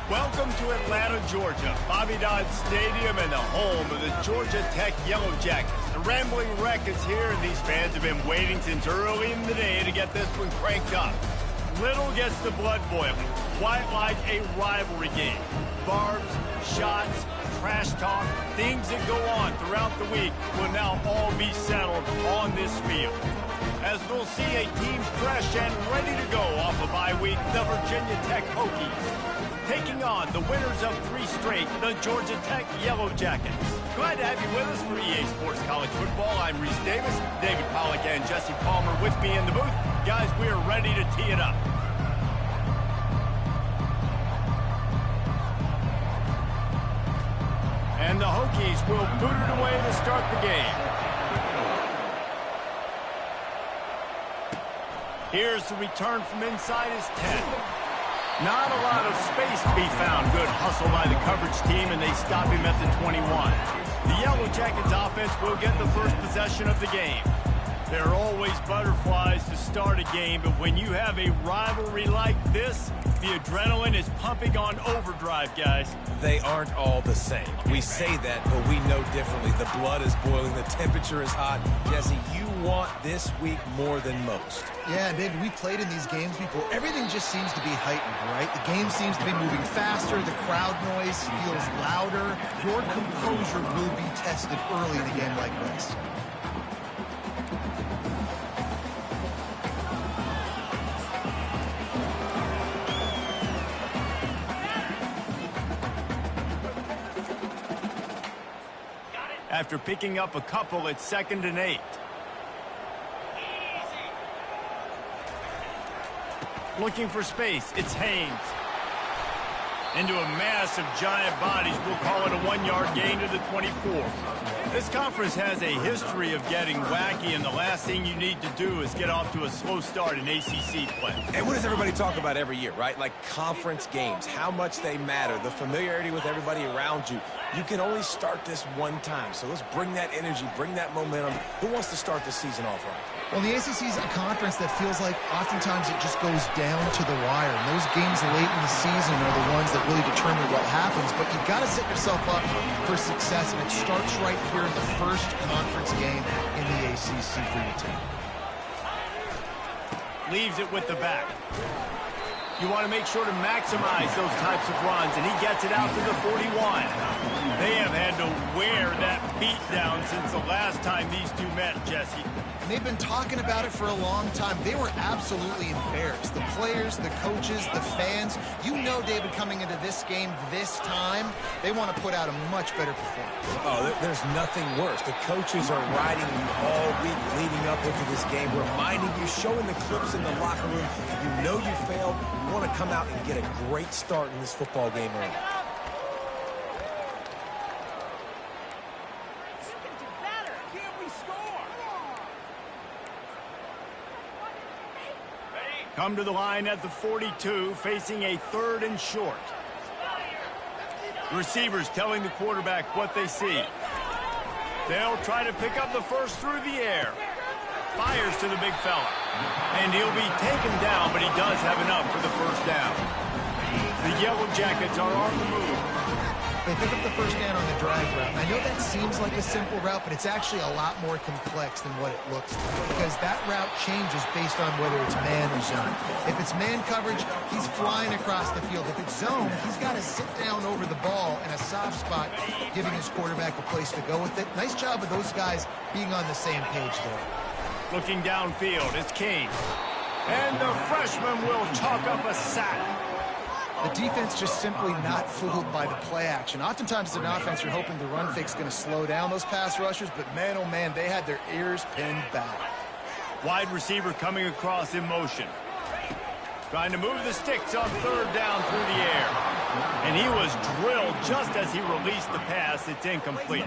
Welcome to Atlanta, Georgia, Bobby Dodd Stadium and the home of the Georgia Tech Yellow Jackets. The Rambling Wreck is here, and these fans have been waiting since early in the day to get this one cranked up. Little gets the blood boiling, quite like a rivalry game. Barbs, shots, trash talk, things that go on throughout the week will now all be settled on this field. As we'll see a team fresh and ready to go off a bye week, the Virginia Tech Hokies, taking on the winners of 3 straight, the Georgia Tech Yellow Jackets. Glad to have you with us for EA Sports College Football. I'm Reese Davis, David Pollack and Jesse Palmer with me in the booth. Guys, we are ready to tee it up. And the Hokies will boot it away to start the game. Here's the return from inside his 10. Not a lot of space to be found. Good hustle by the coverage team, and they stop him at the 21. The Yellow Jackets offense will get the first possession of the game. There are always butterflies to start a game, but when you have a rivalry like this, the adrenaline is pumping on overdrive, guys. They aren't all the same. We say that, but we know differently. The blood is boiling. The temperature is hot. Jesse, you want this week more than most. Yeah, David, we played in these games before. Everything just seems to be heightened, right? The game seems to be moving faster. The crowd noise feels louder. Your composure will be tested early in a game like this. After picking up a couple, it's 2nd and 8. Looking for space, it's Haynes. Into a mass of giant bodies, we'll call it a 1-yard gain to the 24. This conference has a history of getting wacky, and the last thing you need to do is get off to a slow start in ACC play. And what does everybody talk about every year, right? Like conference games, how much they matter, the familiarity with everybody around you. You can only start this one time, so let's bring that energy, bring that momentum. Who wants to start the season off right? Well, the ACC is a conference that feels like oftentimes it just goes down to the wire. And those games late in the season are the ones that really determine what happens. But you've got to set yourself up for success, and it starts right here in the first conference game in the ACC for your team. Leaves it with the back. You want to make sure to maximize those types of runs, and he gets it out to the 41. They have had to wear that beat down since the last time these two met, Jesse. And they've been talking about it for a long time. They were absolutely embarrassed. The players, the coaches, the fans. You know, David, coming into this game this time, they want to put out a much better performance. Oh, there's nothing worse. The coaches are riding you all week leading up into this game, reminding you, showing the clips in the locker room. You know you failed. You want to come out and get a great start in this football game early. Come to the line at the 42, facing a 3rd and short. Receivers telling the quarterback what they see. They'll try to pick up the first through the air. Fires to the big fella. And he'll be taken down, but he does have enough for the first down. The Yellow Jackets are on the move. They pick up the first down on the drag route. And I know that seems like a simple route, but it's actually a lot more complex than what it looks like, because that route changes based on whether it's man or zone. If it's man coverage, he's flying across the field. If it's zone, he's got to sit down over the ball in a soft spot, giving his quarterback a place to go with it. Nice job of those guys being on the same page there. Looking downfield, it's King. And the freshman will chalk up a sack. The defense just simply not fooled by the play action. Oftentimes, as an offense, you're hoping the run fake's going to slow down those pass rushers, but man, oh man, they had their ears pinned back. Wide receiver coming across in motion. Trying to move the sticks on 3rd down through the air. And he was drilled just as he released the pass. It's incomplete.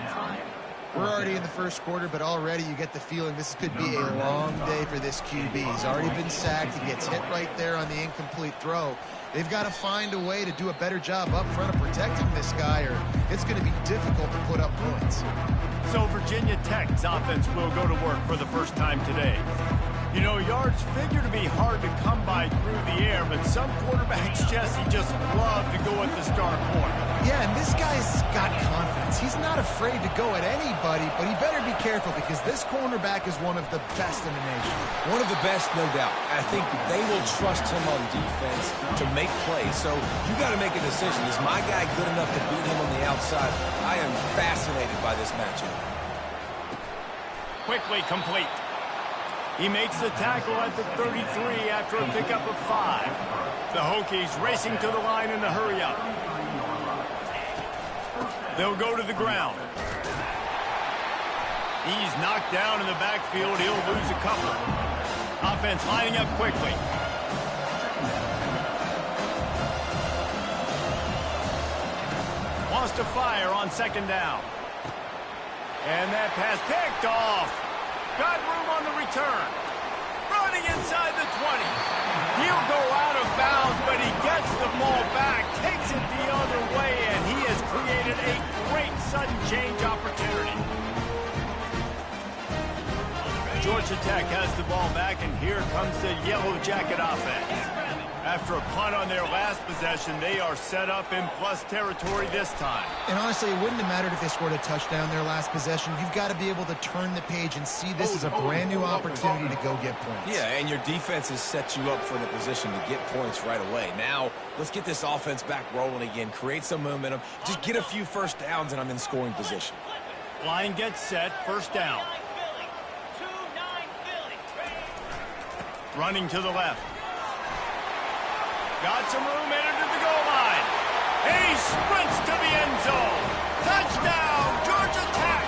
We're already in the first quarter, but already you get the feeling this could be a long day for this QB. He's already been sacked. He gets hit right there on the incomplete throw. They've got to find a way to do a better job up front of protecting this guy, or it's going to be difficult to put up points. So Virginia Tech's offense will go to work for the first time today. You know, yards figure to be hard to come by through the air, but some quarterbacks, Jesse, just love to go at the star corner. Yeah, and this guy's got confidence. He's not afraid to go at anybody, but he better be careful because this cornerback is one of the best in the nation. One of the best, no doubt. I think they will trust him on defense to make plays. So you got to make a decision. Is my guy good enough to beat him on the outside? I am fascinated by this matchup. Quickly complete. He makes the tackle at the 33 after a pickup of 5. The Hokies racing to the line in a hurry-up. They'll go to the ground. He's knocked down in the backfield. He'll lose a couple. Offense lining up quickly. Wants to fire on second down. And that pass picked off. Got room on the return. Running inside the 20. He'll go out of bounds, but he gets the ball back, takes it the other way, and he has created a great sudden change opportunity. Georgia Tech has the ball back, and here comes the Yellow Jacket offense. After a punt on their last possession, they are set up in plus territory this time. And honestly, it wouldn't have mattered if they scored a touchdown their last possession. You've got to be able to turn the page and see this as a brand new opportunity to go get points. Yeah, and your defense has set you up for the position to get points right away. Now, let's get this offense back rolling again, create some momentum, just get a few first downs, and I'm in scoring position. Line gets set, first down. Running to the left. Got some room, entered to the goal line. And he sprints to the end zone. Touchdown, Georgia Tech.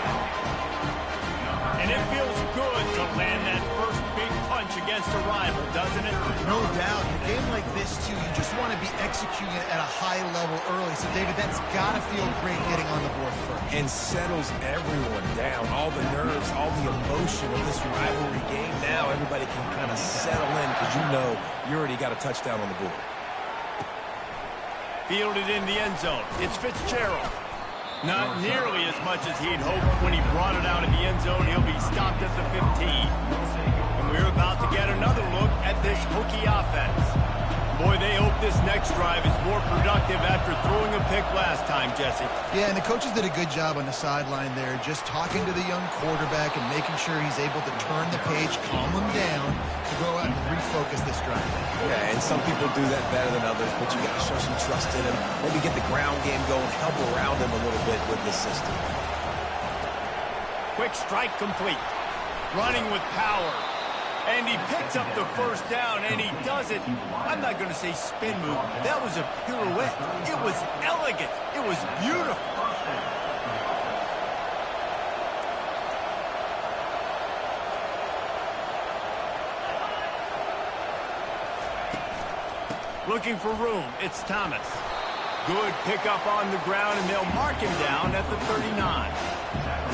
And it feels good to land that first big punch against a rival, doesn't it? No doubt. In a game like this, too, you just want to be executing it at a high level early. So, David, that's got to feel great getting on the board first. And settles everyone down. All the nerves, all the emotion of this rivalry game. Now everybody can kind of settle in because you know you already got a touchdown on the board. Fielded in the end zone. It's Fitzgerald. Not nearly as much as he'd hoped when he brought it out of the end zone. He'll be stopped at the 15. And we're about to get another look at this Hokie offense. Boy, they hope this next drive is more productive after throwing a pick last time, Jesse. Yeah, and the coaches did a good job on the sideline there, just talking to the young quarterback and making sure he's able to turn the page, calm him down, to go out and refocus this drive. Yeah, and some people do that better than others, but you got to show some trust in him. Maybe get the ground game going, help around him a little bit with the system. Quick strike complete. Running with power. And he picks up the first down, and he does it. I'm not going to say spin move. That was a pirouette. It was elegant. It was beautiful. Looking for room. It's Thomas. Good pickup on the ground, and they'll mark him down at the 39.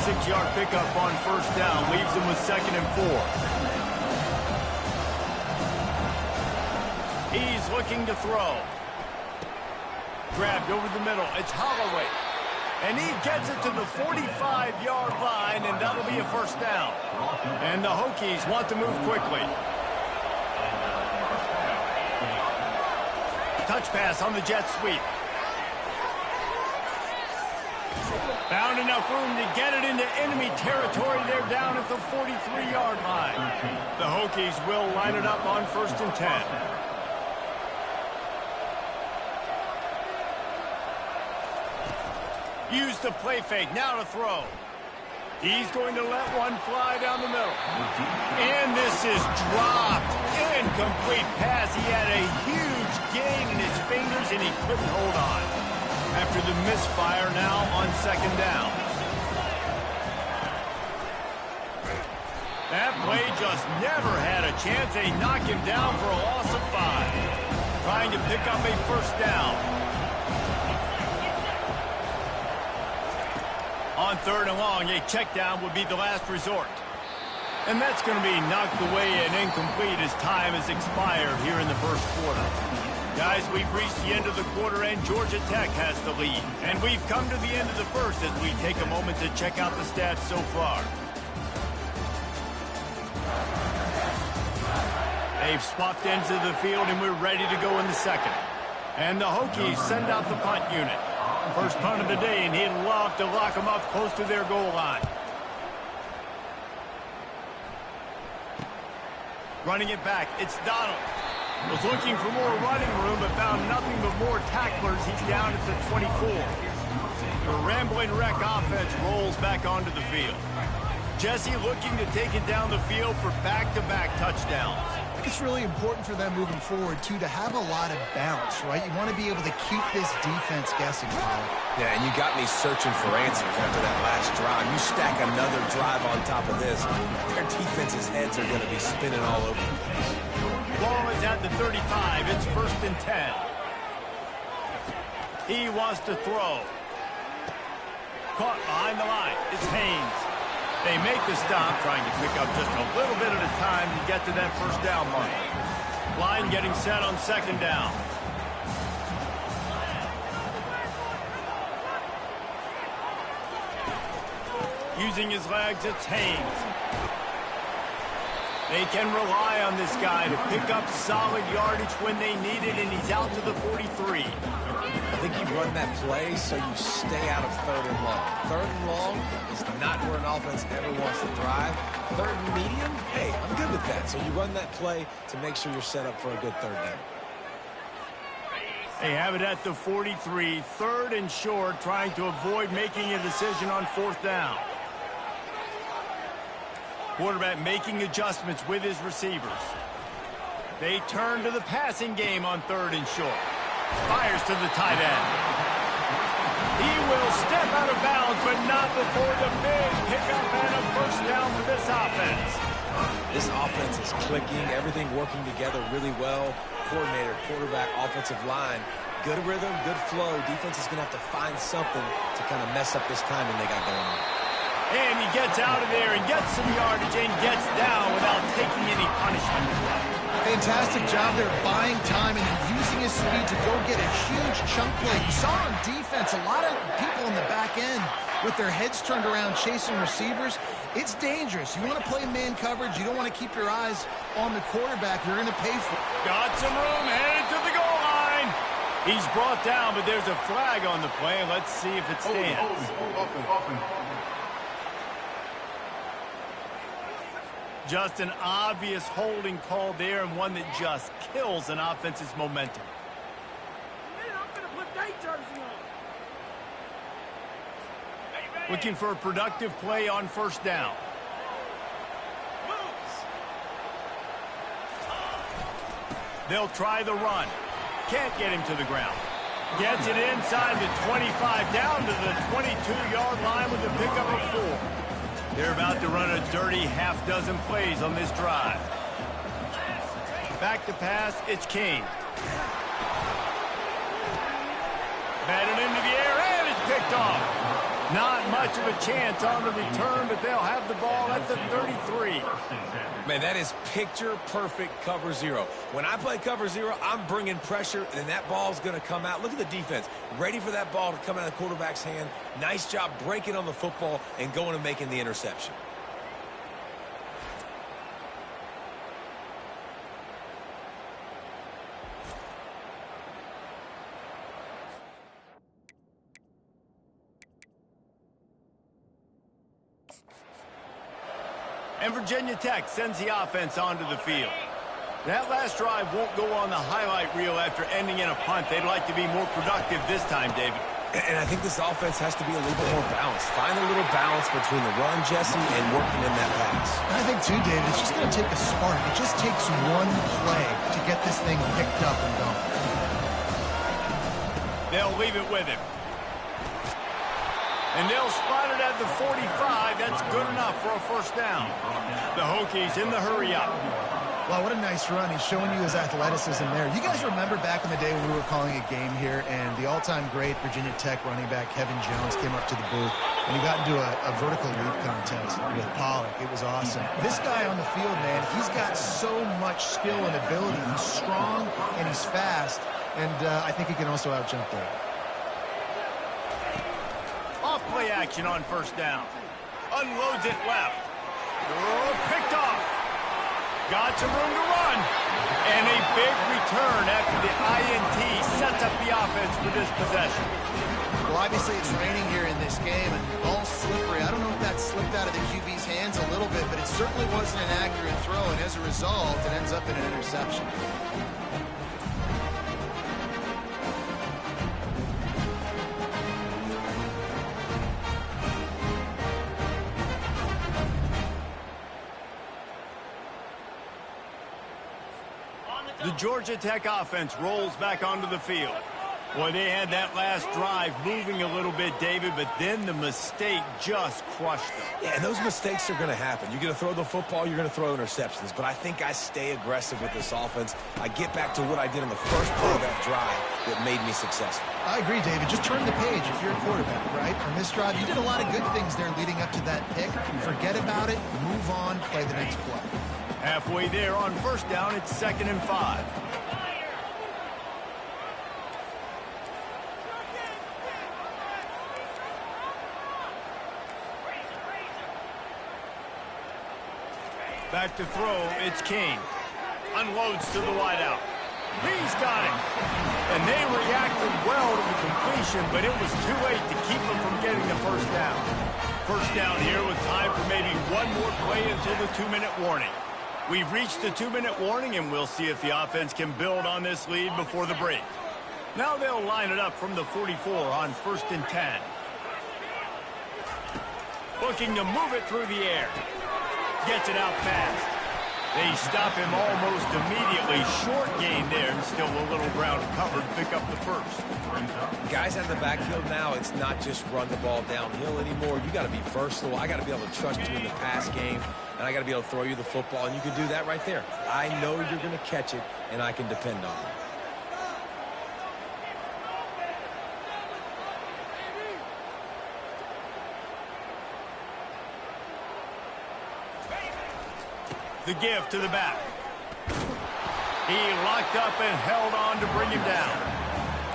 6-yard pickup on first down leaves him with 2nd and 4. He's looking to throw. Grabbed over the middle. It's Holloway. And he gets it to the 45-yard line, and that'll be a first down. And the Hokies want to move quickly. Touch pass on the jet sweep. Found enough room to get it into enemy territory. They're down at the 43-yard line. The Hokies will line it up on 1st and 10. Use the play fake, now to throw. He's going to let one fly down the middle. And this is dropped. Incomplete pass. He had a huge gain in his fingers, and he couldn't hold on. After the misfire, now on 2nd down. That play just never had a chance. They knock him down for a loss of 5. Trying to pick up a first down. On 3rd and long, a check down would be the last resort. And that's going to be knocked away and incomplete as time has expired here in the first quarter. Guys, we've reached the end of the quarter and Georgia Tech has the lead. And we've come to the end of the first as we take a moment to check out the stats so far. They've swapped ends of the field, and we're ready to go in the second. And the Hokies send out the punt unit. First punt of the day, and he'd love to lock them up close to their goal line. Running it back, it's Donald. Was looking for more running room, but found nothing but more tacklers. He's down at the 24. The rambling wreck offense rolls back onto the field. Jesse looking to take it down the field for back-to-back touchdowns. I think it's really important for them moving forward, too, to have a lot of bounce, right? You want to be able to keep this defense guessing, Paul. Yeah, and you got me searching for answers after that last drive. You stack another drive on top of this, their defense's heads are going to be spinning all over the place. Ball is at the 35. It's 1st and 10. He wants to throw. Caught behind the line. It's Haynes. They make the stop, trying to pick up just a little bit at a time to get to that first down mark. Line getting set on 2nd down. Using his legs, it's Haynes. They can rely on this guy to pick up solid yardage when they need it, and he's out to the 43. I think you run that play so you stay out of 3rd and long. 3rd and long is not where an offense ever wants to drive. 3rd and medium, hey, I'm good with that. So you run that play to make sure you're set up for a good 3rd down. They have it at the 43, 3rd and short, trying to avoid making a decision on 4th down. Quarterback making adjustments with his receivers. They turn to the passing game on 3rd and short. Fires to the tight end. He will step out of bounds, but not before the big pickup and a first down for this offense. This offense is clicking, everything working together really well. Coordinator, quarterback, offensive line. Good rhythm, good flow. Defense is going to have to find something to kind of mess up this timing they got going on. And he gets out of there and gets some yardage and gets down without taking any punishment. Fantastic job there buying time and using his speed to go get a huge chunk play. You saw on defense a lot of people in the back end with their heads turned around chasing receivers. It's dangerous. You want to play man coverage. You don't want to keep your eyes on the quarterback. You're going to pay for it. Got some room, headed to the goal line. He's brought down, but there's a flag on the play. Let's see if it stands. Just an obvious holding call there, and one that just kills an offense's momentum. Looking for a productive play on 1st down. They'll try the run. Can't get him to the ground. Gets it inside the 25, down to the 22-yard line with a pickup of 4. They're about to run a dirty half-dozen plays on this drive. Back to pass, it's King. Batted into the air, and it's picked off. Not much of a chance on the return, but they'll have the ball at the 33. Man, that is picture-perfect cover 0. When I play cover 0, I'm bringing pressure, and that ball's going to come out. Look at the defense. Ready for that ball to come out of the quarterback's hand. Nice job breaking on the football and going and making the interception. And Virginia Tech sends the offense onto the field. That last drive won't go on the highlight reel after ending in a punt. They'd like to be more productive this time, David. And I think this offense has to be a little bit more balanced. Find a little balance between the run, Jesse, and working in that pass. I think, too, David, it's just going to take a spark. It just takes one play to get this thing picked up and going. They'll leave it with him. And they'll spot it at the 45. That's good enough for a first down. The Hokies in the hurry-up. Wow, what a nice run. He's showing you his athleticism there. You guys remember back in the day when we were calling a game here and the all-time great Virginia Tech running back Kevin Jones came up to the booth and he got into a vertical leap contest with Pollock. It was awesome. This guy on the field, man, he's got so much skill and ability. He's strong and he's fast, and I think he can also out-jump there. Off-play action on first down. Unloads it left. Oh, picked off. Got some room to run. And a big return after the INT sets up the offense for this possession. Well, obviously it's raining here in this game, and the ball's slippery. I don't know if that slipped out of the QB's hands a little bit, but it certainly wasn't an accurate throw, and as a result, it ends up in an interception. The Georgia Tech offense rolls back onto the field. Boy, they had that last drive moving a little bit, David, but then the mistake just crushed them. Yeah, and those mistakes are going to happen. You're going to throw the football, you're going to throw interceptions, but I think I stay aggressive with this offense. I get back to what I did in the first part of that drive that made me successful. I agree, David. Just turn the page if you're a quarterback, right? On this drive, you did a lot of good things there leading up to that pick. Forget about it, move on, play the next play. Halfway there on first down, it's 2nd and 5. Back to throw, it's King. Unloads to the wideout. He's got it. And they reacted well to the completion, but it was too late to keep them from getting the first down. First down here with time for maybe one more play until the 2-minute warning. We've reached the 2-minute warning, and we'll see if the offense can build on this lead before the break. Now they'll line it up from the 44 on 1st and 10. Looking to move it through the air. Gets it out fast. They stop him almost immediately. Short gain there, and still a little ground covered. Pick up the first. Guys out of the backfield now, it's not just run the ball downhill anymore. You got to be versatile. I got to be able to trust you in the pass game, and I got to be able to throw you the football, and you can do that right there. I know you're going to catch it, and I can depend on it. The give to the back. He locked up and held on to bring him down.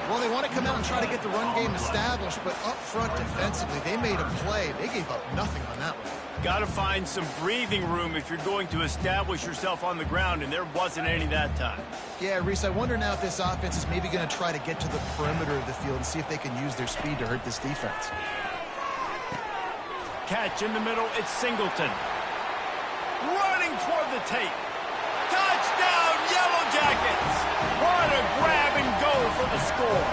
Well, they want to come out and try to get the run game established, but up front defensively, they made a play. They gave up nothing on that one. Got to find some breathing room if you're going to establish yourself on the ground, and there wasn't any that time. Yeah, Reese, I wonder now if this offense is maybe going to try to get to the perimeter of the field and see if they can use their speed to hurt this defense. Catch in the middle, it's Singleton. Running toward the tape. Touchdown, Yellow Jackets! What a grab and go for the score.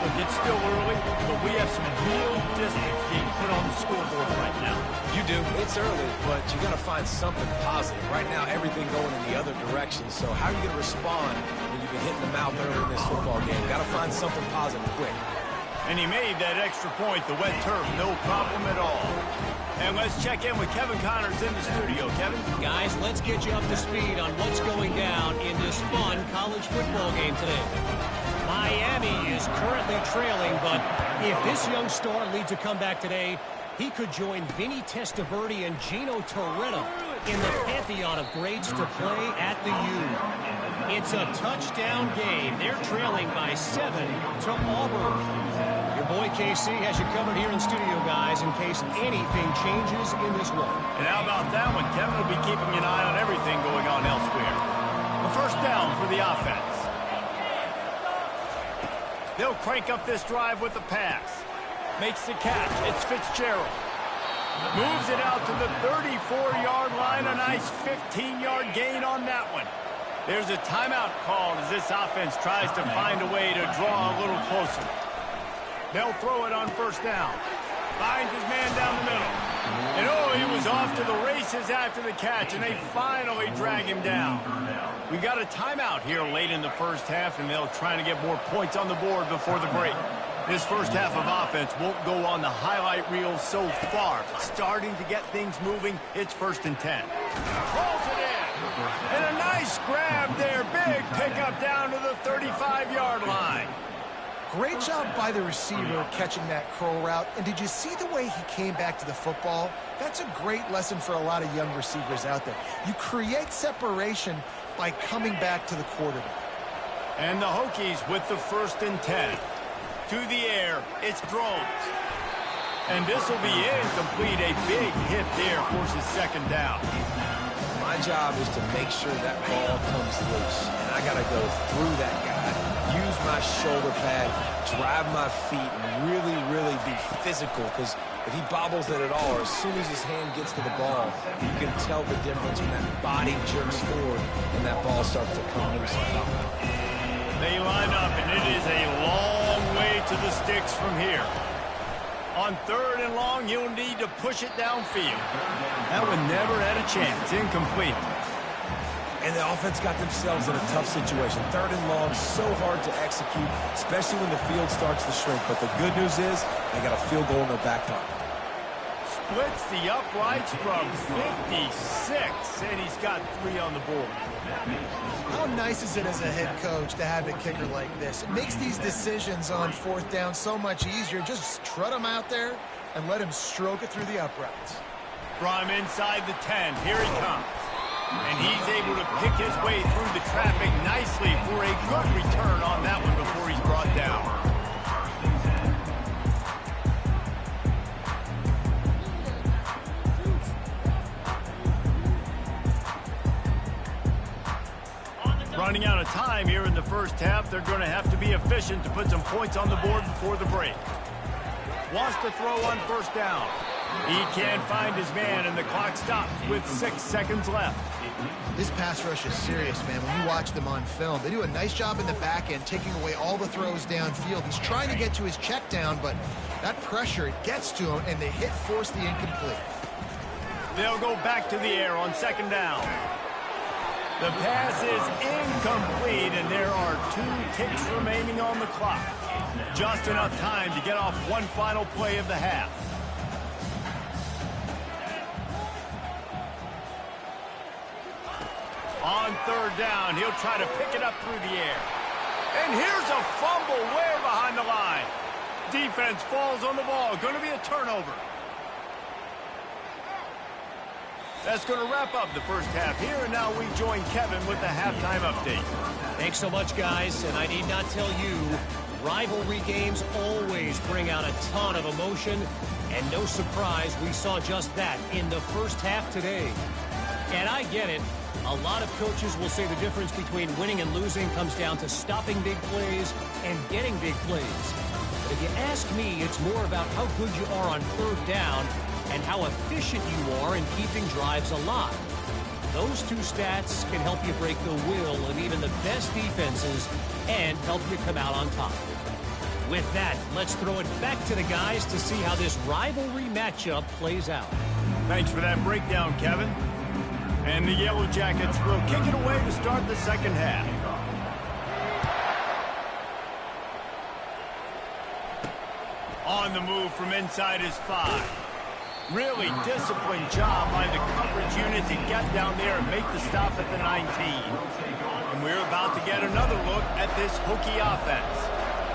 Look, it's still early, but we have some real distance being put on the scoreboard right now. You do. It's early, but you got to find something positive. Right now, everything going in the other direction. So how are you going to respond when you've been hitting the mouth early in this football game? Got to find something positive quick. And he made that extra point, the wet turf, no problem at all. And let's check in with Kevin Connors in the studio. Kevin? Guys, let's get you up to speed on what's going down in this fun college football game today. Miami is currently trailing, but if this young star leads a comeback today, he could join Vinny Testaverde and Gino Toretta in the pantheon of greats to play at the U. It's a touchdown game. They're trailing by 7 to Auburn. Your boy KC has you covered here in studio, guys, in case anything changes in this one. And how about that one? Kevin will be keeping an eye on everything going on elsewhere. The first down for the offense. They'll crank up this drive with the pass. Makes the catch. It's Fitzgerald. Moves it out to the 34-yard line. A nice 15-yard gain on that one. There's a timeout called as this offense tries to find a way to draw a little closer. They'll throw it on first down. Finds his man down the middle. And oh, he was off to the races after the catch, and they finally drag him down. We got a timeout here late in the first half, and they'll try to get more points on the board before the break. This first half of offense won't go on the highlight reel so far, but starting to get things moving, it's 1st and 10. Rolls it in. And a nice grab there. Big pickup down to the 35-yard line. Great job by the receiver catching that curl route. And did you see the way he came back to the football? That's a great lesson for a lot of young receivers out there. You create separation by coming back to the quarterback. And the Hokies with the 1st and 10. To the air, it's Drones. And this will be incomplete. A big hit there forces 2nd down. My job is to make sure that ball comes loose. And I got to go through that guy, use my shoulder pad, drive my feet, and really, really be physical. Because if he bobbles it at all, or as soon as his hand gets to the ball, you can tell the difference when that body jerks forward and that ball starts to come loose and come. They line up, and it is a long way to the sticks from here. On 3rd and long, he'll need to push it downfield. That one never had a chance. Incomplete. And the offense got themselves in a tough situation. 3rd and long, so hard to execute, especially when the field starts to shrink. But the good news is they got a field goal in their back pocket. Splits the uprights from 56, and he's got 3 on the board. How nice is it as a head coach to have a kicker like this? It makes these decisions on 4th down so much easier. Just trot him out there and let him stroke it through the uprights. From inside the 10, here he comes. And he's able to pick his way through the traffic nicely for a good return on that one before he's brought down. Running out of time here in the first half. They're going to have to be efficient to put some points on the board before the break. Wants to throw on 1st down. He can't find his man, and the clock stops with 6 seconds left. This pass rush is serious, man. When you watch them on film, they do a nice job in the back end, taking away all the throws downfield. He's trying to get to his check down, but that pressure, it gets to him, and the hit forced the incomplete. They'll go back to the air on 2nd down. The pass is incomplete, and there are 2 ticks remaining on the clock. Just enough time to get off one final play of the half. On 3rd down, he'll try to pick it up through the air. And here's a fumble way behind the line. Defense falls on the ball. Going to be a turnover. That's going to wrap up the first half here, and now we join Kevin with the halftime update. Thanks so much, guys, and I need not tell you, rivalry games always bring out a ton of emotion, and no surprise we saw just that in the first half today. And I get it. A lot of coaches will say the difference between winning and losing comes down to stopping big plays and getting big plays. But if you ask me, it's more about how good you are on 3rd down and how efficient you are in keeping drives alive. Those 2 stats can help you break the will of even the best defenses and help you come out on top. With that, let's throw it back to the guys to see how this rivalry matchup plays out. Thanks for that breakdown, Kevin. And the Yellow Jackets will kick it away to start the second half. On the move from inside his 5. Really disciplined job by the coverage unit to get down there and make the stop at the 19. And we're about to get another look at this Hokie offense.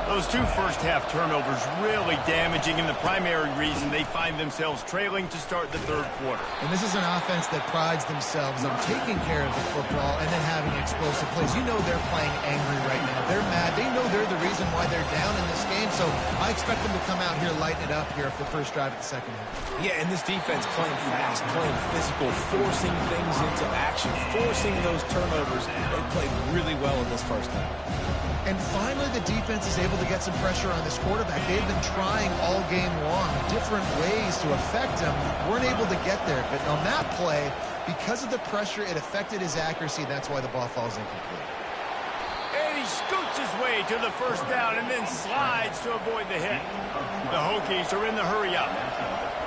Those 2 first-half turnovers really damaging, and the primary reason they find themselves trailing to start the 3rd quarter. And this is an offense that prides themselves on taking care of the football and then having explosive plays. You know they're playing angry right now. They're mad. They know they're the reason why they're down in this game, so I expect them to come out here, lighten it up here for the first drive of the second half. Yeah, and this defense playing fast, playing physical, forcing things into action, forcing those turnovers. They played really well in this first half. And finally, the defense is able to get some pressure on this quarterback. They've been trying all game long different ways to affect him. Weren't able to get there. But on that play, because of the pressure, it affected his accuracy. That's why the ball falls incomplete. And he scoots his way to the 1st down and then slides to avoid the hit. The Hokies are in the hurry-up.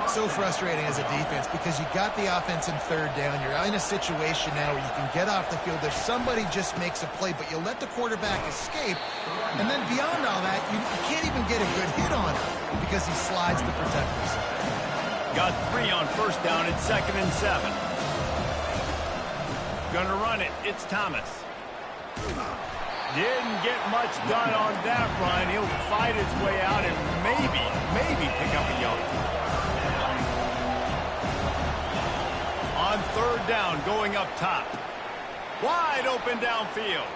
So frustrating as a defense because you got the offense in 3rd down. You're in a situation now where you can get off the field. If somebody just makes a play, but you let the quarterback escape. And then beyond all that, you can't even get a good hit on him because he slides to protect himself. Got 3 on 1st down at 2nd and 7. Gonna run it. It's Thomas. Didn't get much done on that run. He'll fight his way out and maybe pick up a yard. On 3rd down, going up top. Wide open downfield.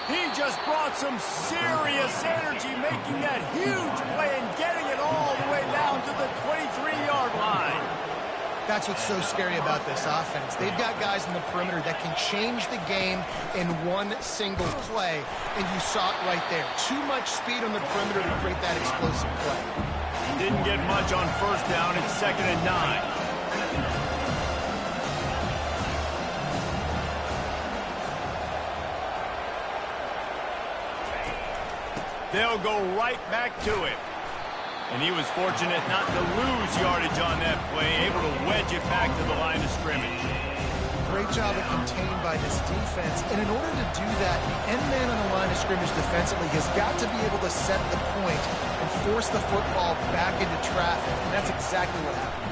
He just brought some serious energy, making that huge play and getting it all the way down to the 23-yard line. That's what's so scary about this offense. They've got guys in the perimeter that can change the game in one single play, and you saw it right there. Too much speed on the perimeter to create that explosive play. Didn't get much on first down. It's 2nd and 9. They'll go right back to him. And he was fortunate not to lose yardage on that play, able to wedge it back to the line of scrimmage. Great job of contained by this defense. And in order to do that, the end man on the line of scrimmage defensively has got to be able to set the point and force the football back into traffic. And that's exactly what happened.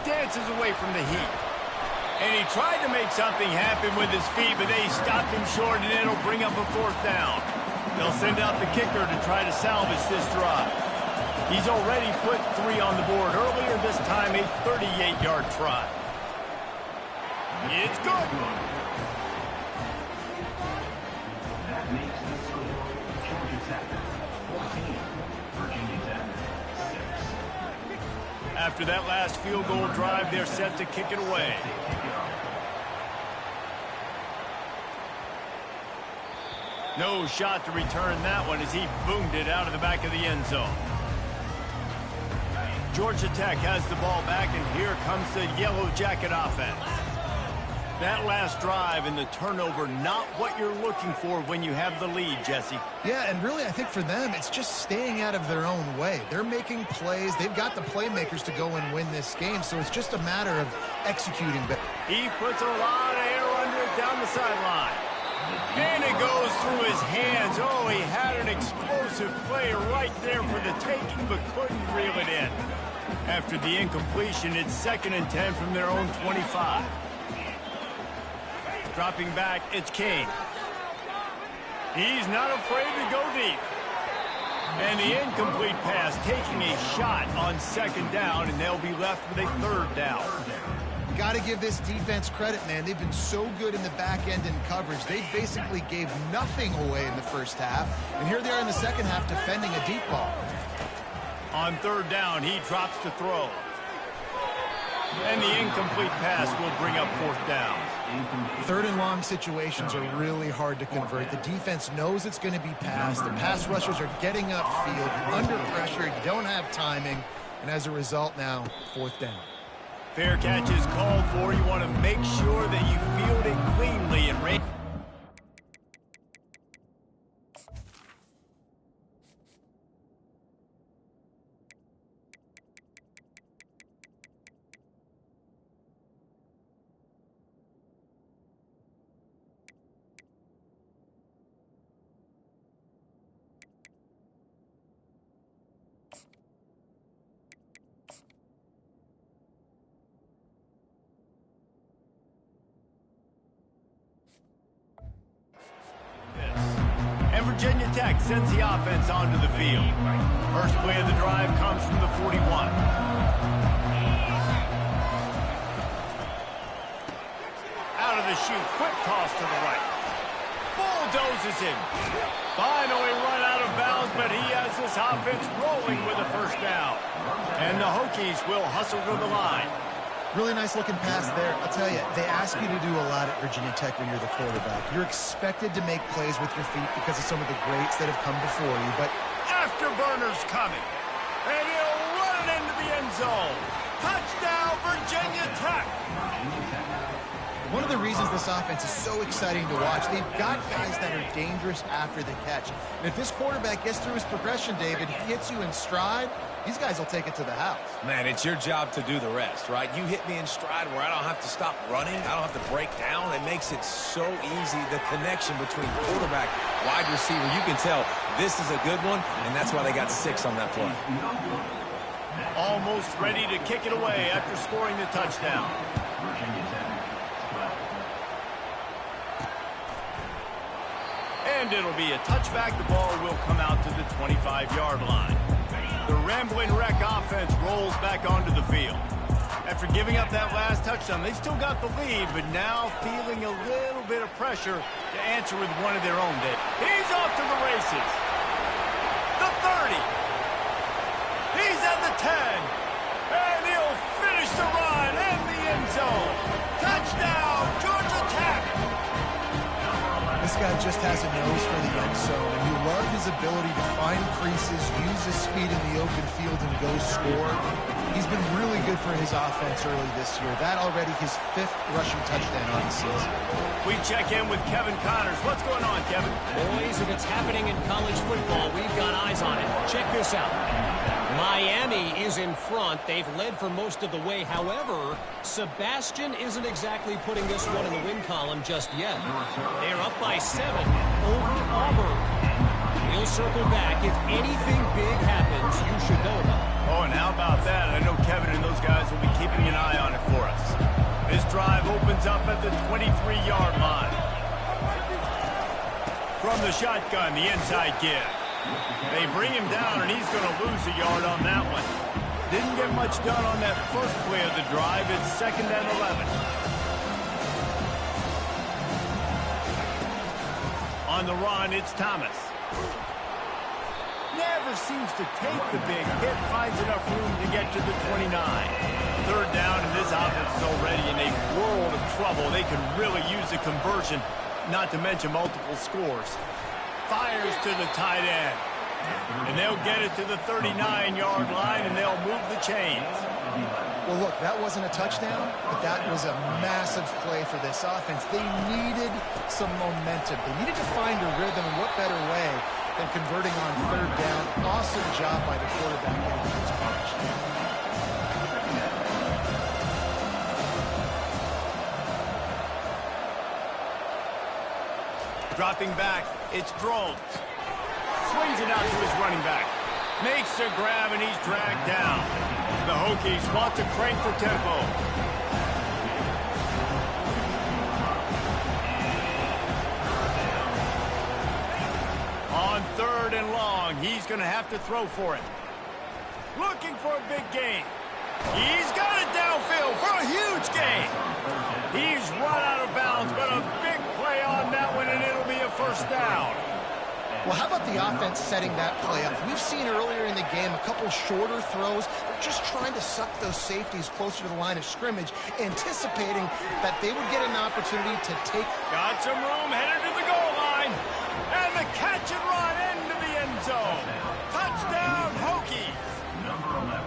Dances away from the heat. And he tried to make something happen with his feet, but they stopped him short, and it'll bring up a 4th down. They'll send out the kicker to try to salvage this drive. He's already put 3 on the board earlier this time, a 38-yard try. It's good. That makes the score Georgia Tech 14, Virginia Tech 6. After that last field goal drive, they're set to kick it away. No shot to return that one as he boomed it out of the back of the end zone. Georgia Tech has the ball back, and here comes the Yellow Jacket offense. That last drive and the turnover, not what you're looking for when you have the lead, Jesse. Yeah, and really, I think for them, it's just staying out of their own way. They're making plays. They've got the playmakers to go and win this game, so it's just a matter of executing. But he puts a lot of air under it down the sideline. And it goes through his hands. Oh, he had an explosive play right there for the taking, but couldn't reel it in. After the incompletion, it's 2nd and 10 from their own 25. Dropping back, it's King. He's not afraid to go deep. And the incomplete pass taking a shot on 2nd down, and they'll be left with a 3rd down. Got to give this defense credit, man. They've been so good in the back end in coverage. They basically gave nothing away in the first half, and here they are in the second half defending a deep ball. On 3rd down, he drops to throw. And the incomplete pass will bring up 4th down. 3rd and long situations are really hard to convert. The defense knows it's going to be passed. The pass rushers are getting upfield. You're under pressure. You don't have timing. And as a result now, 4th down. Fair catch is called for. You want to make sure that you field it cleanly and range. Virginia Tech sends the offense onto the field. First play of the drive comes from the 41. Out of the chute, quick toss to the right. Bulldozes him. Finally run out of bounds, but he has this offense rolling with a 1st down. And the Hokies will hustle to the line. Really nice looking pass there. I'll tell you, they ask you to do a lot at Virginia Tech when you're the quarterback. You're expected to make plays with your feet because of some of the greats that have come before you, but afterburner's coming. And he'll run it into the end zone. Touchdown, Virginia Tech. One of the reasons this offense is so exciting to watch, they've got guys that are dangerous after the catch. And if this quarterback gets through his progression, David, if he hits you in stride, these guys will take it to the house. Man, it's your job to do the rest, right? You hit me in stride where I don't have to stop running. I don't have to break down. It makes it so easy, the connection between quarterback, wide receiver. You can tell this is a good one, and that's why they got 6 on that play. Almost ready to kick it away after scoring the touchdown. And it'll be a touchback. The ball will come out to the 25-yard line. The Rambling Wreck offense rolls back onto the field. After giving up that last touchdown, they still got the lead, but now feeling a little bit of pressure to answer with one of their own. He's off to the races. The 30. He's at the 10. And he'll finish finish the run and the end zone. Touchdown, Georgia Tech. This guy just has a nose for the end zone, and you love his ability to find creases, use his speed in the open field, and go score. He's been really good for his offense early this year. That already his 5th rushing touchdown on the season. We check in with Kevin Connors. What's going on, Kevin? Boys, if it's happening in college football, we've got eyes on it. Check this out. Miami is in front. They've led for most of the way. However, Sebastian isn't exactly putting this one in the win column just yet. They're up by 7 over Auburn. We'll circle back. If anything big happens, you should know about it. Oh, and how about that? I know Kevin and those guys will be keeping an eye on it for us. This drive opens up at the 23-yard line. From the shotgun, the inside give. They bring him down, and he's going to lose a yard on that one. Didn't get much done on that first play of the drive. It's 2nd and 11. On the run, it's Thomas. Never seems to take the big hit, finds enough room to get to the 29. 3rd down, and this offense is already in a world of trouble. They could really use a conversion, not to mention multiple scores. Fires to the tight end. And they'll get it to the 39-yard line, and they'll move the chains. Well, look, that wasn't a touchdown, but that was a massive play for this offense. They needed some momentum. They needed to find a rhythm, and what better way than converting on 3rd down. Awesome job by the quarterback getting his punch. Dropping back, it's Drones. Swings it out to his running back. Makes a grab, and he's dragged down. The Hokies want to crank the tempo. On 3rd and long, he's going to have to throw for it. Looking for a big gain. He's got it downfield for a huge gain. He's run out of bounds, but a big play on that one, and it'll be a 1st down. Well, how about the offense setting that play up? We've seen earlier in the game a couple shorter throws. They're just trying to suck those safeties closer to the line of scrimmage, anticipating that they would get an opportunity to take. Got some room, headed to the goal line. And the catch and run into the end zone. Touchdown, Hokies. Number 11.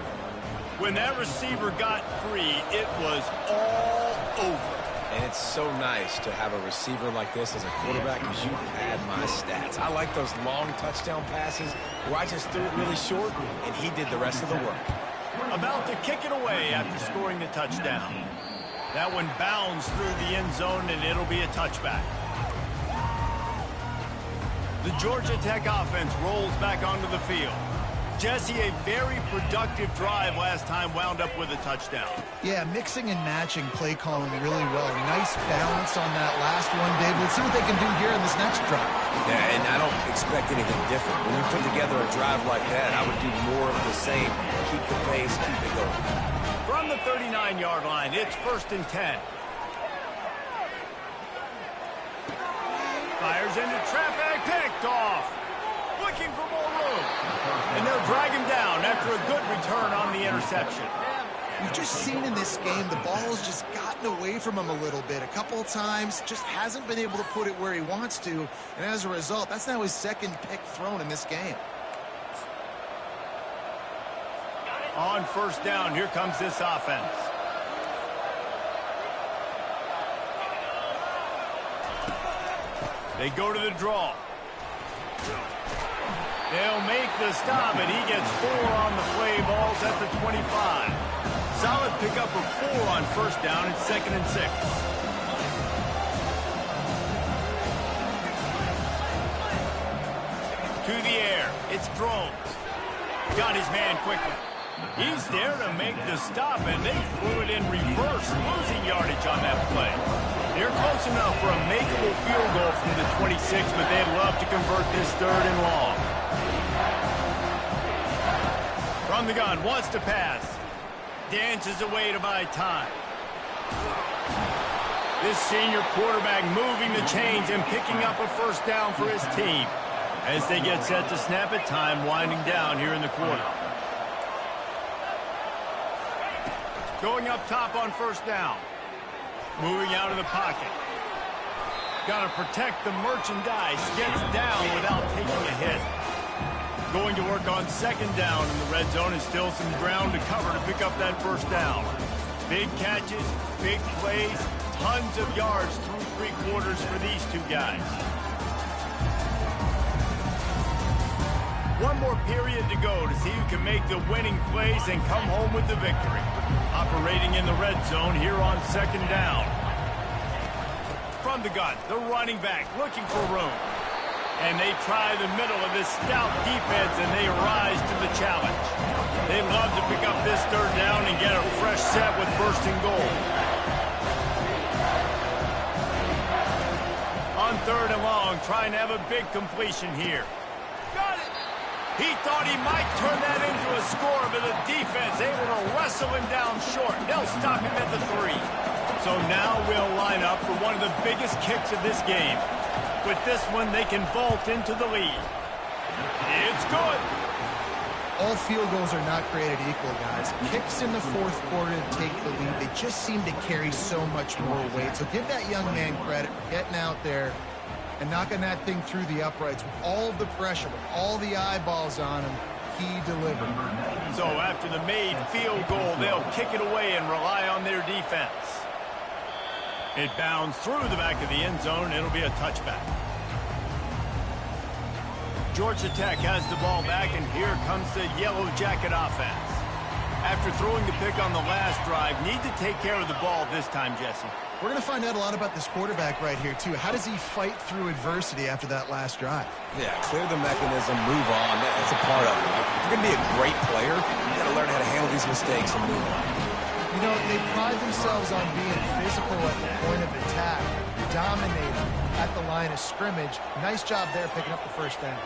When that receiver got free, it was all over. And it's so nice to have a receiver like this as a quarterback because you pad my stats. I like those long touchdown passes where I just threw it really short and he did the rest of the work. About to kick it away after scoring the touchdown. That one bounds through the end zone, and it'll be a touchback. The Georgia Tech offense rolls back onto the field. Jesse, a very productive drive last time wound up with a touchdown. Yeah, mixing and matching play calling really well. Nice balance on that last one, Dave. Let's see what they can do here in this next drive. Yeah, and I don't expect anything different. When you put together a drive like that, I would do more of the same. Keep the pace, keep it going. From the 39-yard line, it's 1st and 10. Fires into traffic, picked off. Looking for more room. And they'll drag him down after a good return on the interception. We've just seen in this game the ball's just gotten away from him a little bit. A couple of times, just hasn't been able to put it where he wants to. And as a result, that's now his 2nd pick thrown in this game. On 1st down, here comes this offense. They go to the draw. They'll make the stop, and he gets 4 on the play. Ball's at the 25. Solid pickup of 4 on 1st down. It's 2nd and 6. To the air. It's Drones. Got his man quickly. He's there to make the stop, and they threw it in reverse, losing yardage on that play. They're close enough for a makeable field goal from the 26, but they'd love to convert this 3rd and long. From the gun, wants to pass. Dances away to buy time. This senior quarterback moving the chains and picking up a 1st down for his team. As they get set to snap it, time winding down here in the quarter. Going up top on first down. Moving out of the pocket. Got to protect the merchandise. Gets down without taking a hit. Going to work on second down in the red zone, and still some ground to cover to pick up that first down. Big catches, big plays, tons of yards through three quarters for these two guys. One more period to go to see who can make the winning plays and come home with the victory. Operating in the red zone here on second down. From the gun, the running back looking for room. And they try the middle of this stout defense, and they rise to the challenge. They love to pick up this third down and get a fresh set with first and goal. On third and long, trying to have a big completion here. Got it! He thought he might turn that into a score, but the defense able to wrestle him down short. They'll stop him at the 3. So now we'll line up for one of the biggest kicks of this game. With this one, they can vault into the lead. It's good. All field goals are not created equal, guys. Kicks in the fourth quarter to take the lead. They just seem to carry so much more weight. So give that young man credit for getting out there and knocking that thing through the uprights with all of the pressure, with all the eyeballs on him. He delivered. So after the made field goal, they'll kick it away and rely on their defense. It bounds through the back of the end zone. It'll be a touchback. Georgia Tech has the ball back, and here comes the Yellow Jacket offense. After throwing the pick on the last drive, need to take care of the ball this time, Jesse. We're going to find out a lot about this quarterback right here, too. How does he fight through adversity after that last drive? Yeah, clear the mechanism, move on. That's a part of it. If you're going to be a great player, you got to learn how to handle these mistakes and move on. You know, they pride themselves on being physical at the point of attack, dominating at the line of scrimmage. Nice job there picking up the first down.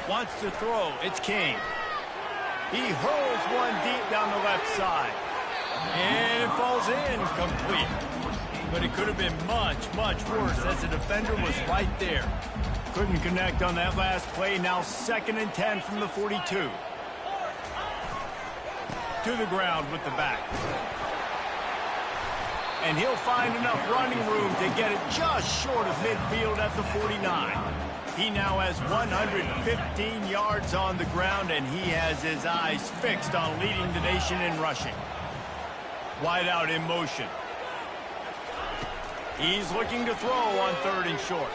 Wants to throw. It's King. He hurls one deep down the left side. And it falls in complete. But it could have been much, much worse as the defender was right there. Couldn't connect on that last play. Now 2nd and 10 from the 42. To the ground with the back. And he'll find enough running room to get it just short of midfield at the 49. He now has 115 yards on the ground, and he has his eyes fixed on leading the nation in rushing. Wide out in motion. He's looking to throw on 3rd and short.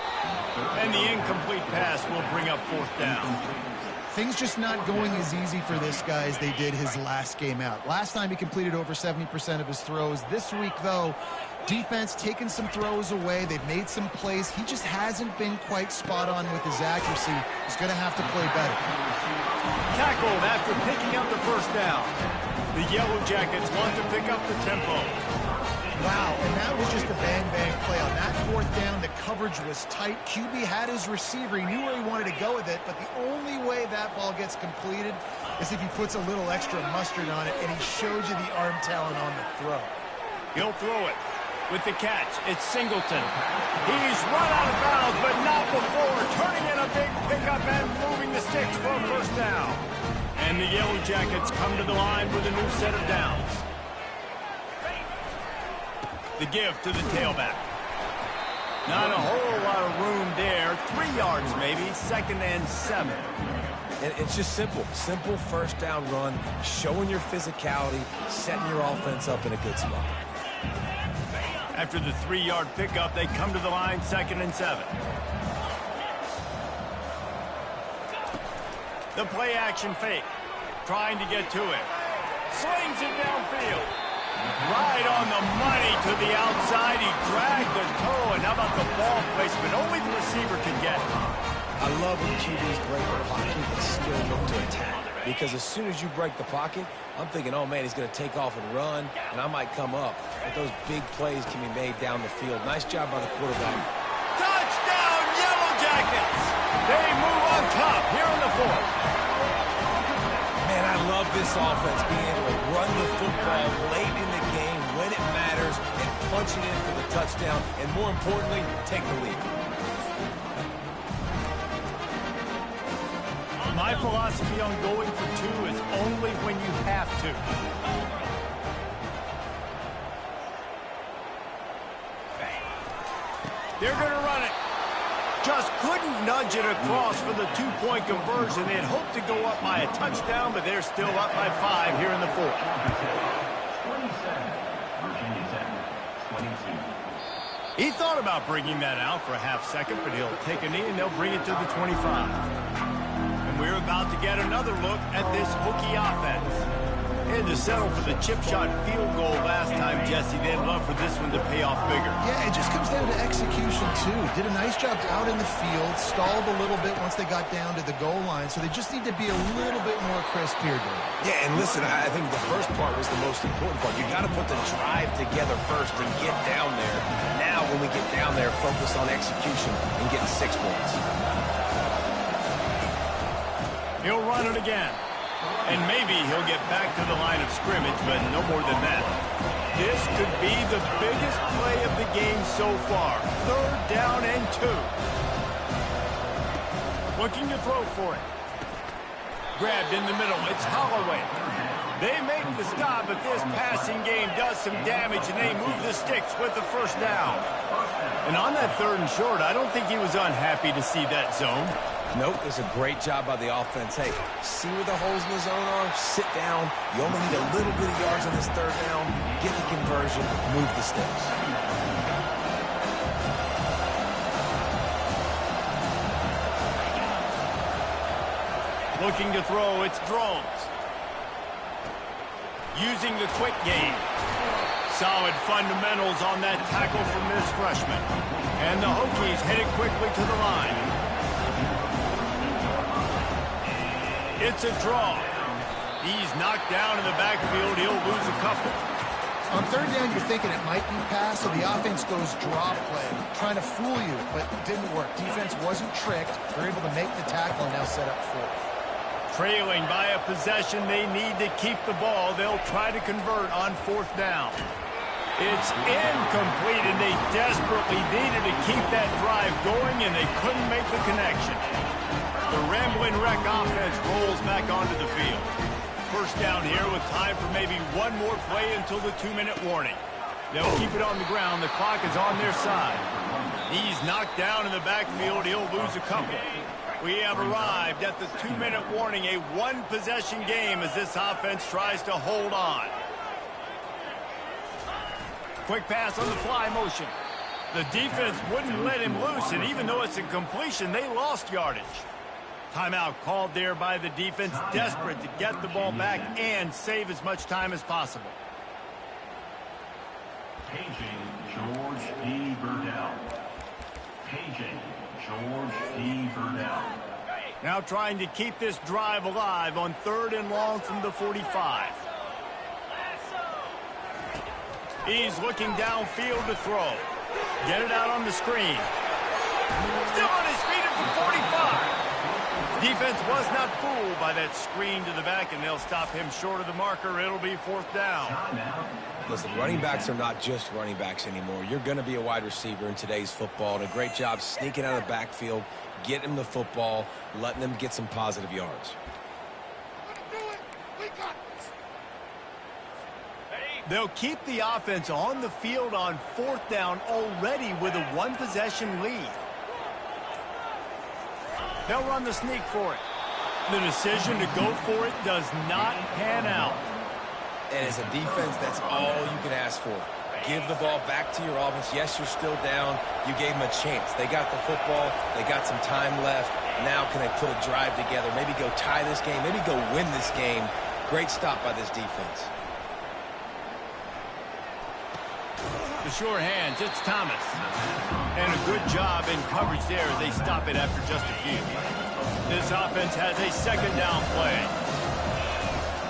And the incomplete pass will bring up 4th down. Things just not going as easy for this guy as they did his last game out. Last time he completed over 70% of his throws. This week, though, defense taking some throws away. They've made some plays. He just hasn't been quite spot on with his accuracy. He's going to have to play better. Tackled after picking up the first down. The Yellow Jackets want to pick up the tempo. Wow, and that was just a bang-bang play. On that 4th down, the coverage was tight. QB had his receiver. He knew where he wanted to go with it, but the only way that ball gets completed is if he puts a little extra mustard on it, and he showed you the arm talent on the throw. He'll throw it. With the catch, it's Singleton. He's run out of bounds, but not before. Turning in a big pickup and moving the sticks for a first down. And the Yellow Jackets come to the line with a new set of downs. The give to the tailback. Not a whole lot of room there. 3 yards maybe, 2nd and 7. And it's just simple. Simple first down run, showing your physicality, setting your offense up in a good spot. After the 3-yard pickup, they come to the line 2nd and 7. The play action fake. Trying to get to it. Slings it downfield. Right on the money to the outside. He dragged the toe. And how about the ball placement? Only the receiver can get it. I love when QBs break the pocket and still look to attack. Because as soon as you break the pocket, I'm thinking, oh, man, he's going to take off and run, and I might come up. But those big plays can be made down the field. Nice job by the quarterback. Touchdown, Yellow Jackets! They move on top here in the 4th. Man, I love this offense, being able to run the football late in the game when it matters and punch it in for the touchdown, and more importantly, take the lead. My philosophy on going for two is only when you have to. They're going to run it. Just couldn't nudge it across for the two-point conversion. They had hoped to go up by a touchdown, but they're still up by 5 here in the fourth. 27. Virginia Tech, 22. He thought about bringing that out for a half second, but he'll take a knee and they'll bring it to the 25. And we're about to get another look at this Hokie offense. They had to settle for the chip shot field goal last time, Jesse. They'd love for this one to pay off bigger. Yeah, it just comes down to execution, too. Did a nice job out in the field, stalled a little bit once they got down to the goal line, so they just need to be a little bit more crisp here, Dave. Yeah, and listen, I think the first part was the most important part. You got to put the drive together first and get down there. Now, when we get down there, focus on execution and getting 6 points. He'll run it again. And maybe he'll get back to the line of scrimmage, but no more than that. This could be the biggest play of the game so far. 3rd down and 2. Looking to throw for it. Grabbed in the middle. It's Holloway. They make the stop, but this passing game does some damage, and they move the sticks with the first down. And on that 3rd and short, I don't think he was unhappy to see that zone. Nope, it's a great job by the offense. Hey, see where the holes in the zone are? Sit down. You only need a little bit of yards on this 3rd down. Get the conversion. Move the sticks. Looking to throw, it's Drones. Using the quick game. Solid fundamentals on that tackle from this freshman. And the Hokies headed quickly to the line. It's a draw. He's knocked down in the backfield. He'll lose a couple. On 3rd down, you're thinking it might be pass, so the offense goes draw play, trying to fool you, but it didn't work. Defense wasn't tricked. They're able to make the tackle and now set up 4th. Trailing by a possession, they need to keep the ball. They'll try to convert on 4th down. It's incomplete, and they desperately needed to keep that drive going, and they couldn't make the connection. The Rambling Wreck offense rolls back onto the field. First down here with time for maybe one more play until the 2-minute warning. They'll keep it on the ground. The clock is on their side. He's knocked down in the backfield. He'll lose a couple. We have arrived at the 2-minute warning, a one-possession game as this offense tries to hold on. Quick pass on the fly motion. The defense wouldn't let him loose, and even though it's a completion, they lost yardage. Timeout called there by the defense, desperate to get the ball back and save as much time as possible. Paging George D. Burdell. Paging George D. Burdell. Now trying to keep this drive alive on 3rd and long from the 45. He's looking downfield to throw. Get it out on the screen. Still on his feet at the 45. Defense was not fooled by that screen to the back, and they'll stop him short of the marker. It'll be 4th down. Listen, running backs are not just running backs anymore. You're going to be a wide receiver in today's football, and a great job sneaking out of the backfield, getting them the football, letting them get some positive yards. They'll keep the offense on the field on 4th down already with a one-possession lead. They'll run the sneak for it. The decision to go for it does not pan out. And as a defense, that's all you can ask for. Give the ball back to your offense. Yes, you're still down. You gave them a chance. They got the football. They got some time left. Now can they put a drive together? Maybe go tie this game. Maybe go win this game. Great stop by this defense. The sure hands, it's Thomas. And a good job in coverage there as they stop it after just a few. This offense has a 2nd down play.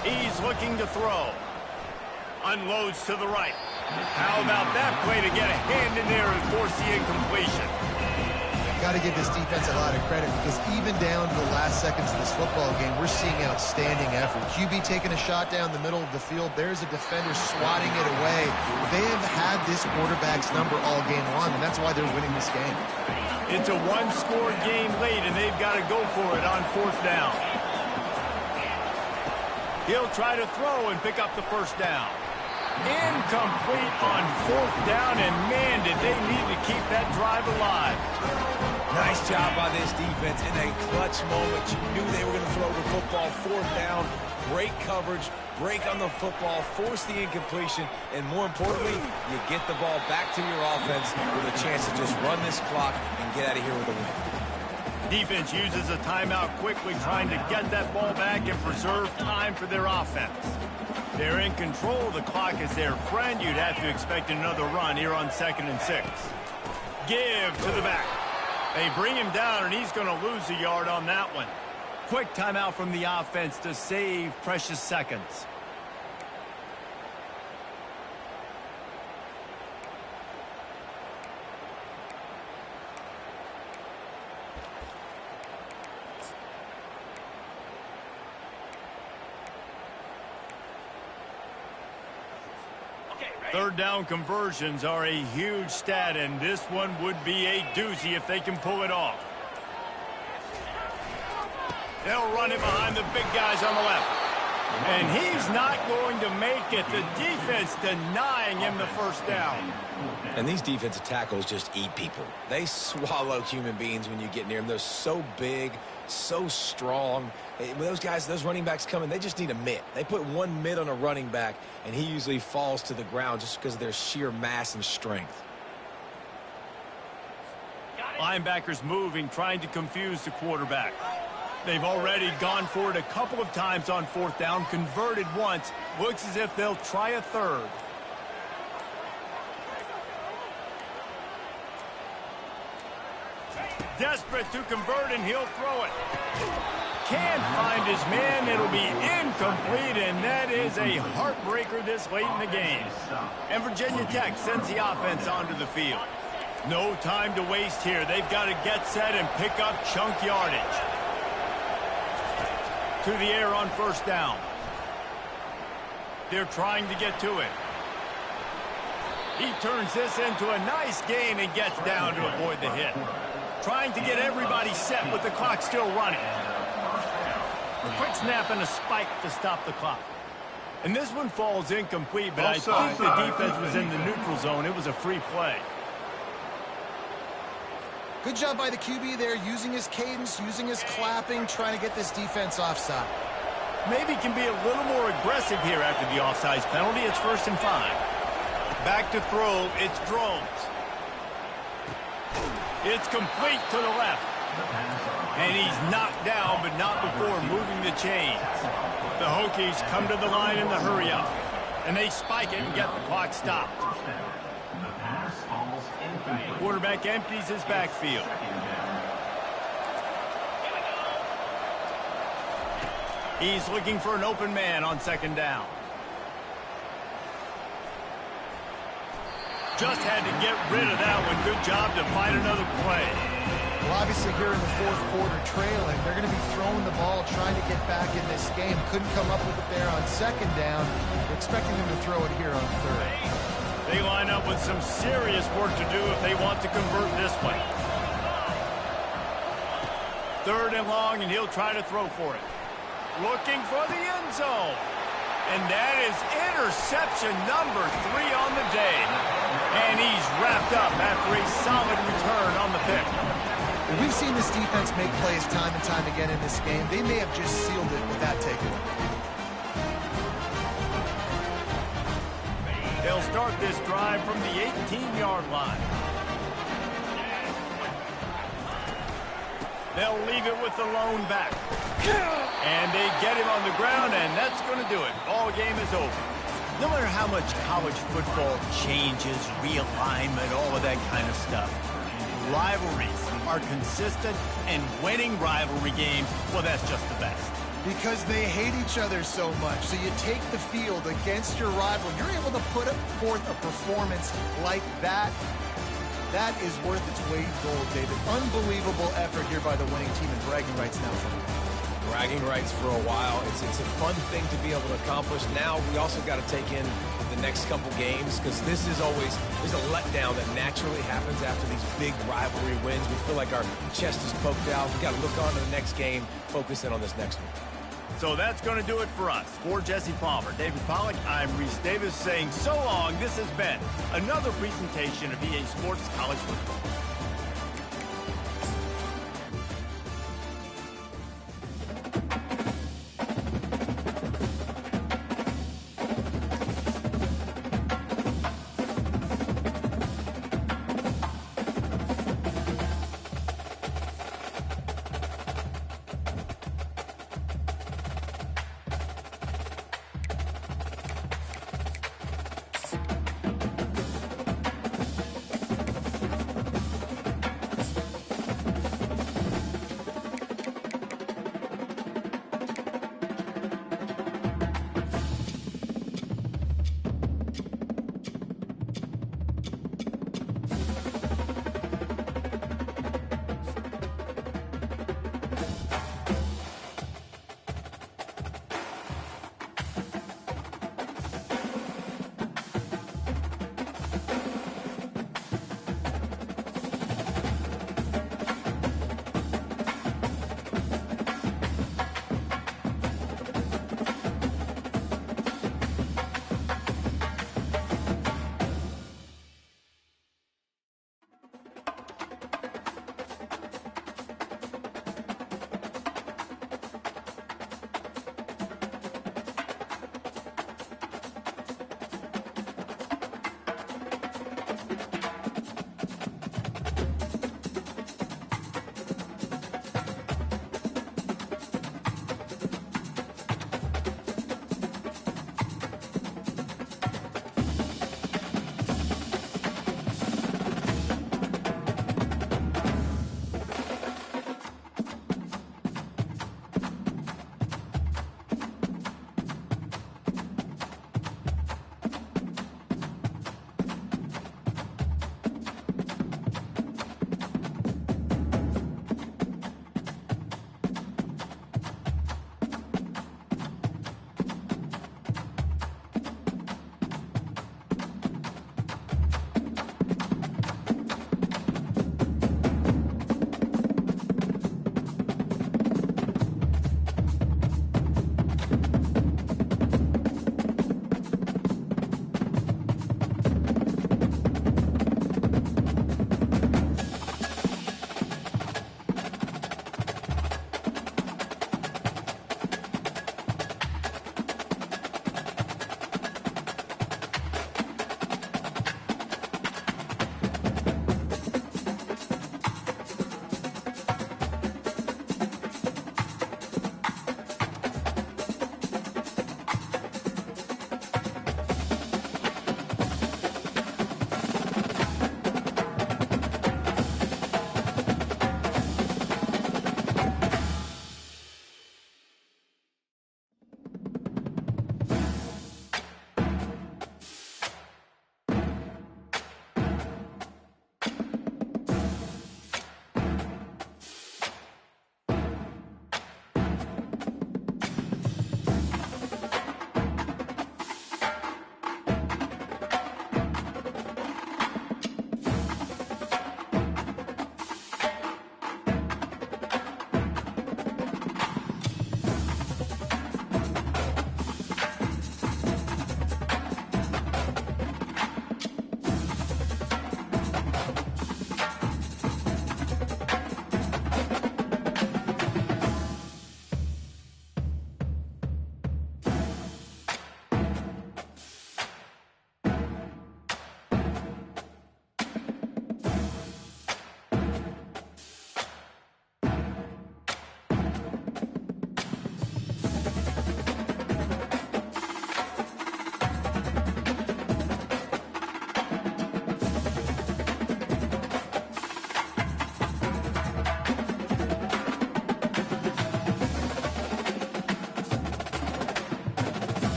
He's looking to throw. Unloads to the right. How about that play to get a hand in there and force the incompletion? Got to give this defense a lot of credit because even down to the last seconds of this football game, we're seeing outstanding effort. QB taking a shot down the middle of the field. There's a defender swatting it away. They have had this quarterback's number all game long, and that's why they're winning this game. It's a one-score game late, and they've got to go for it on 4th down. He'll try to throw and pick up the first down. Incomplete on fourth down, and man, did they need to keep that drive alive. Nice job by this defense in a clutch moment. You knew they were going to throw the football. Fourth down, great coverage, break on the football, force the incompletion, and more importantly, you get the ball back to your offense with a chance to just run this clock and get out of here with a win. Defense uses a timeout quickly, trying to get that ball back and preserve time for their offense. They're in control of the clock as their friend. You'd have to expect another run here on 2nd and 6. Give to the back. They bring him down, and he's going to lose a yard on that one. Quick timeout from the offense to save precious seconds. Third down conversions are a huge stat, and this one would be a doozy if they can pull it off. They'll run it behind the big guys on the left. And he's not going to make it. The defense denying him the first down. And these defensive tackles just eat people. They swallow human beings when you get near them. They're so big, so strong. When those guys, those running backs come in, they just need a mitt. They put one mitt on a running back, and he usually falls to the ground just because of their sheer mass and strength. Linebackers moving, trying to confuse the quarterback. They've already gone for it a couple of times on fourth down, converted once. Looks as if they'll try a third. Desperate to convert, and he'll throw it. Can't find his man. It'll be incomplete, and that is a heartbreaker this late in the game. And Virginia Tech sends the offense onto the field. No time to waste here. They've got to get set and pick up chunk yardage. To the air on first down. They're trying to get to it. He turns this into a nice gain and gets down to avoid the hit. Trying to get everybody set with the clock still running. A quick snap and a spike to stop the clock. And this one falls incomplete, but I think the defense was in the neutral zone. It was a free play. Good job by the QB there, using his cadence, using his clapping, trying to get this defense offside. Maybe can be a little more aggressive here after the offsides penalty. It's 1st and 5. Back to throw. It's Drones. It's complete to the left. And he's knocked down, but not before moving the chains. The Hokies come to the line in the hurry up. And they spike it and get the clock stopped. Quarterback empties his backfield. He's looking for an open man on 2nd down. Just had to get rid of that one. Good job to find another play. Well, obviously here in the fourth quarter trailing, they're going to be throwing the ball, trying to get back in this game. Couldn't come up with it there on 2nd down. We're expecting them to throw it here on 3rd. They line up with some serious work to do if they want to convert this one. 3rd and long, and he'll try to throw for it. Looking for the end zone. And that is interception number 3 on the day. And he's wrapped up after a solid return on the pick. We've seen this defense make plays time and time again in this game. They may have just sealed it with that takeaway. They'll start this drive from the 18-yard line. They'll leave it with the lone back. And they get him on the ground, and that's going to do it. Ball game is over. No matter how much college football changes, realignment, all of that kind of stuff, rivalries are consistent, and winning rivalry games, well, that's just the best. Because they hate each other so much. So you take the field against your rival. You're able to put forth a performance like that. That is worth its weight in gold, David. Unbelievable effort here by the winning team, and bragging rights now for them. Bragging rights for a while. It's a fun thing to be able to accomplish. Now we also got to take in the next couple games, because this is always, there's a letdown that naturally happens after these big rivalry wins. We feel like our chest is poked out. We got to look on to the next game, focus in on this next one. So that's going to do it for us. For Jesse Palmer, David Pollack, I'm Reese Davis saying so long. This has been another presentation of EA Sports College Football.